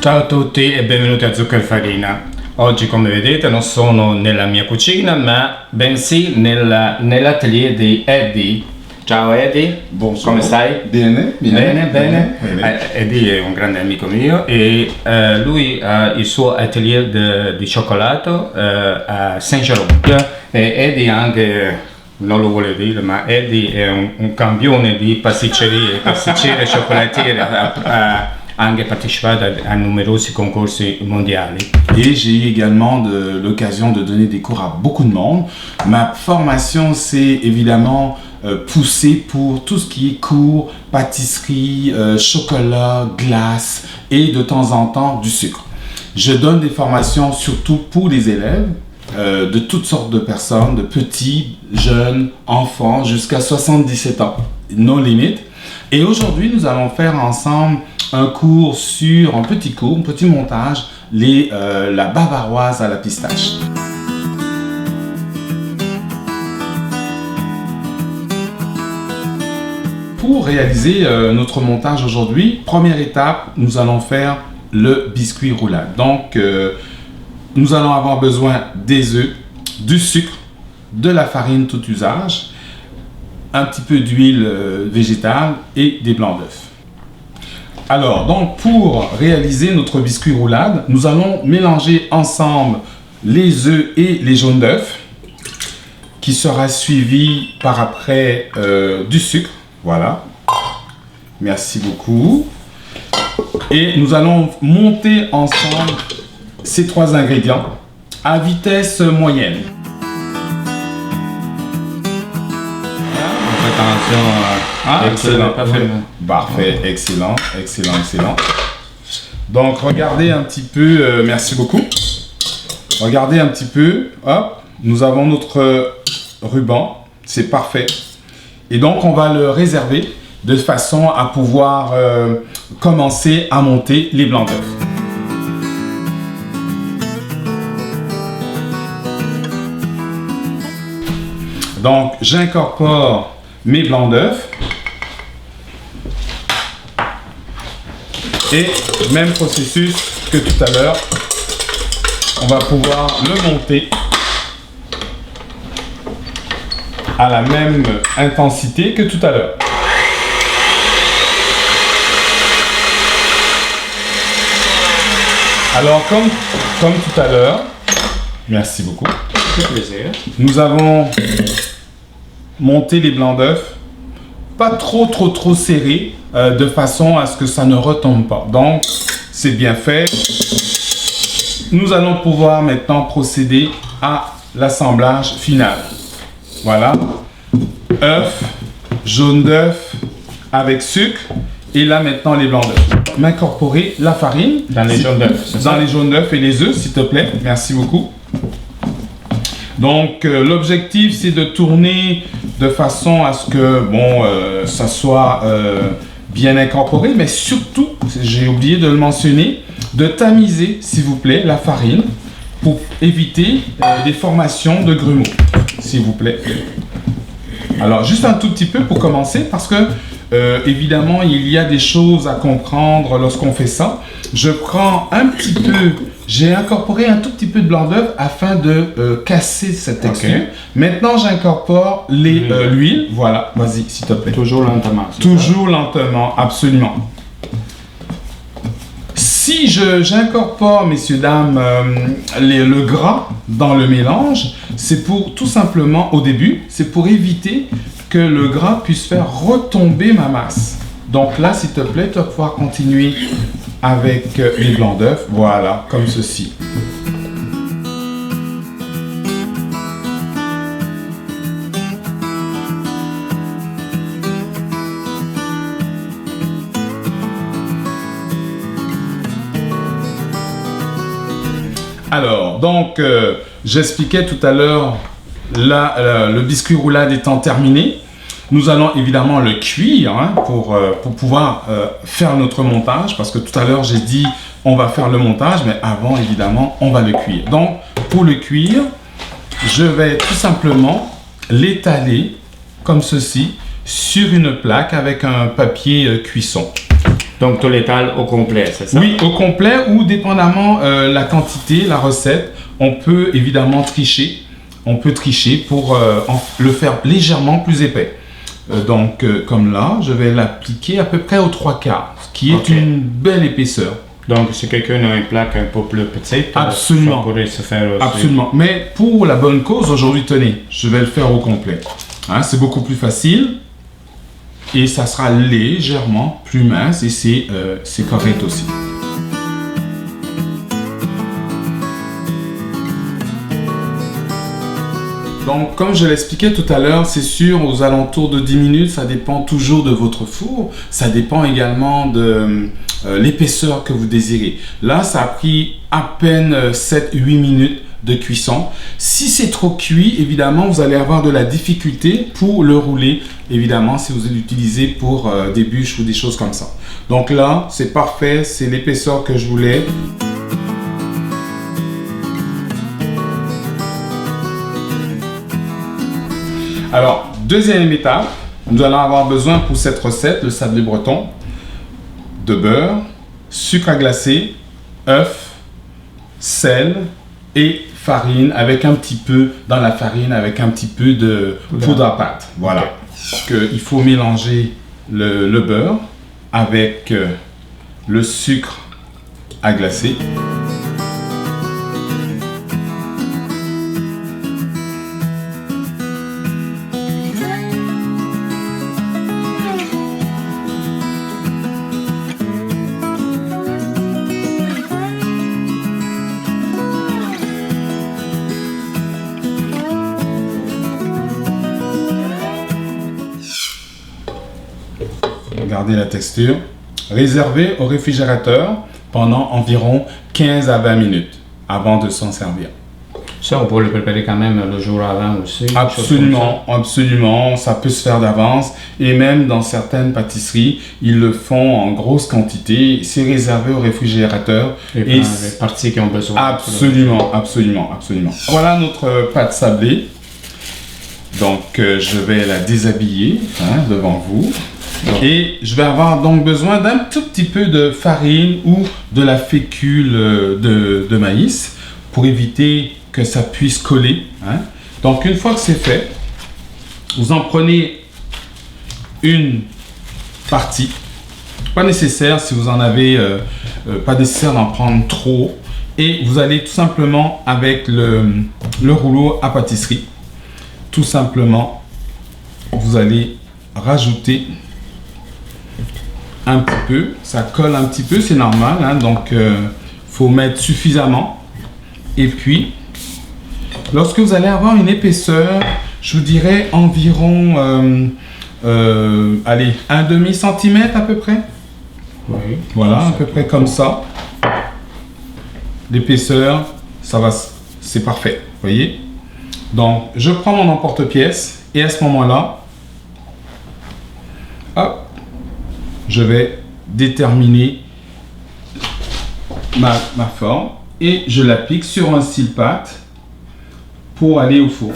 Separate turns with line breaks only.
Ciao a tutti e benvenuti a Zucca e Farina. Oggi, come vedete, non sono nella mia cucina, ma bensì nell'atelier di Eddie. Ciao Eddie, come stai?
Bene.
Bene. Eddie è un grande amico mio e lui ha il suo atelier di cioccolato a Saint-Jérôme. E Eddie anche, non lo voglio dire, ma Eddie è un campione di pasticcere e cioccolatiere. Ha anche partecipato a numerosi concorsi mondiali.
Et j'ai eu également l'occasion de donner des cours à beaucoup de monde. Ma formation s'est évidemment poussée pour tout ce qui est cours, pâtisserie, chocolat, glace et de temps en temps du sucre. Je donne des formations surtout pour les élèves, de toutes sortes de personnes, de petits, jeunes, enfants, jusqu'à 77 ans, no limite. Et aujourd'hui, nous allons faire ensemble un petit montage, la bavaroise à la pistache. Pour réaliser notre montage aujourd'hui, première étape, nous allons faire le biscuit roulade. Donc, nous allons avoir besoin des œufs, du sucre, de la farine tout usage, un petit peu d'huile végétale et des blancs d'œufs. Alors, donc, pour réaliser notre biscuit roulade, nous allons mélanger ensemble les œufs et les jaunes d'œufs, qui sera suivi par après du sucre. Voilà. Merci beaucoup. Et nous allons monter ensemble ces trois ingrédients à vitesse moyenne.
Excellent.
Parfait, excellent. Donc regardez un petit peu, merci beaucoup. Regardez un petit peu, hop, nous avons notre ruban, c'est parfait. Et donc on va le réserver de façon à pouvoir commencer à monter les blancs d'œufs. Donc j'incorpore mes blancs d'œufs et même processus que tout à l'heure, on va pouvoir le monter à la même intensité que tout à l'heure. Alors comme tout à l'heure, merci beaucoup.
C'est plaisir.
Nous avons monté les blancs d'œufs, pas trop serrés, de façon à ce que ça ne retombe pas. Donc, c'est bien fait. Nous allons pouvoir maintenant procéder à l'assemblage final. Voilà. Œufs, jaune d'œuf avec sucre. Et là, maintenant, les blancs d'œufs. M'incorporer la farine.
Dans les jaunes d'œufs.
Dans les jaunes d'œufs et les œufs, s'il te plaît. Merci beaucoup. Donc, l'objectif, c'est de tourner de façon à ce que, ça soit bien incorporé, mais surtout, j'ai oublié de le mentionner, de tamiser, s'il vous plaît, la farine pour éviter des formations de grumeaux, s'il vous plaît. Alors, juste un tout petit peu pour commencer, parce que, évidemment, il y a des choses à comprendre lorsqu'on fait ça. Je prends un petit peu... J'ai incorporé un tout petit peu de blanc d'œuf afin de casser cette texture. Okay. Maintenant, j'incorpore l'huile. Voilà, vas-y, s'il te plaît.
Toujours lentement.
Toujours lentement, absolument. Si j'incorpore, messieurs, dames, le gras dans le mélange, c'est pour tout simplement, au début, c'est pour éviter que le gras puisse faire retomber ma masse. Donc là, s'il te plaît, tu vas pouvoir continuer avec les blancs d'œufs, voilà, comme ceci. Alors, donc, j'expliquais tout à l'heure, le biscuit roulade étant terminé, nous allons évidemment le cuire pour pouvoir faire notre montage, parce que tout à l'heure j'ai dit on va faire le montage, mais avant évidemment on va le cuire. Donc pour le cuire, je vais tout simplement l'étaler comme ceci sur une plaque avec un papier cuisson.
Donc tu l'étales au complet, c'est ça?
Oui, au complet ou dépendamment la quantité, la recette, on peut évidemment tricher. On peut tricher pour le faire légèrement plus épais. Donc comme là, je vais l'appliquer à peu près aux 3/4, ce qui est une belle épaisseur.
Donc si quelqu'un a une plaque un peu plus petite,
absolument,
ça pourrait se faire aussi.
Absolument. Mais pour la bonne cause, aujourd'hui, tenez, je vais le faire au complet. Hein, c'est beaucoup plus facile et ça sera légèrement plus mince et c'est correct aussi. Donc, comme je l'expliquais tout à l'heure, c'est sûr, aux alentours de 10 minutes, ça dépend toujours de votre four. Ça dépend également de l'épaisseur que vous désirez. Là, ça a pris à peine 7-8 minutes de cuisson. Si c'est trop cuit, évidemment, vous allez avoir de la difficulté pour le rouler, évidemment, si vous l'utilisez pour des bûches ou des choses comme ça. Donc là, c'est parfait, c'est l'épaisseur que je voulais. Alors, deuxième étape, nous allons avoir besoin pour cette recette, le sablé breton, de beurre, sucre à glacer, œuf, sel et farine avec un petit peu, dans la farine, avec un petit peu de poudre à pâte. Voilà. Okay. Il faut mélanger le beurre avec le sucre à glacer. Regardez la texture. Réservé au réfrigérateur pendant environ 15 à 20 minutes avant de s'en servir.
Ça, on peut le préparer quand même le jour avant aussi.
Absolument, absolument. Ça peut se faire d'avance. Et même dans certaines pâtisseries, ils le font en grosse quantité. C'est réservé au réfrigérateur.
Et les parties qui ont besoin.
Absolument, absolument, absolument. Voilà notre pâte sablée. Donc, je vais la déshabiller devant vous. Et je vais avoir donc besoin d'un tout petit peu de farine ou de la fécule de maïs pour éviter que ça puisse coller. Donc une fois que c'est fait, vous en prenez une partie. Pas nécessaire si vous en avez, pas nécessaire d'en prendre trop. Et vous allez tout simplement avec le rouleau à pâtisserie, tout simplement, vous allez rajouter un petit peu, ça colle un petit peu, c'est normal, donc faut mettre suffisamment. Et puis, lorsque vous allez avoir une épaisseur, je vous dirais environ, allez, un demi-centimètre à peu près.
Oui.
Voilà, à peu près comme ça. L'épaisseur, ça va, c'est parfait, vous voyez. Donc, je prends mon emporte-pièce et à ce moment-là, hop, je vais déterminer ma forme et je l'applique sur un style pâte pour aller au four.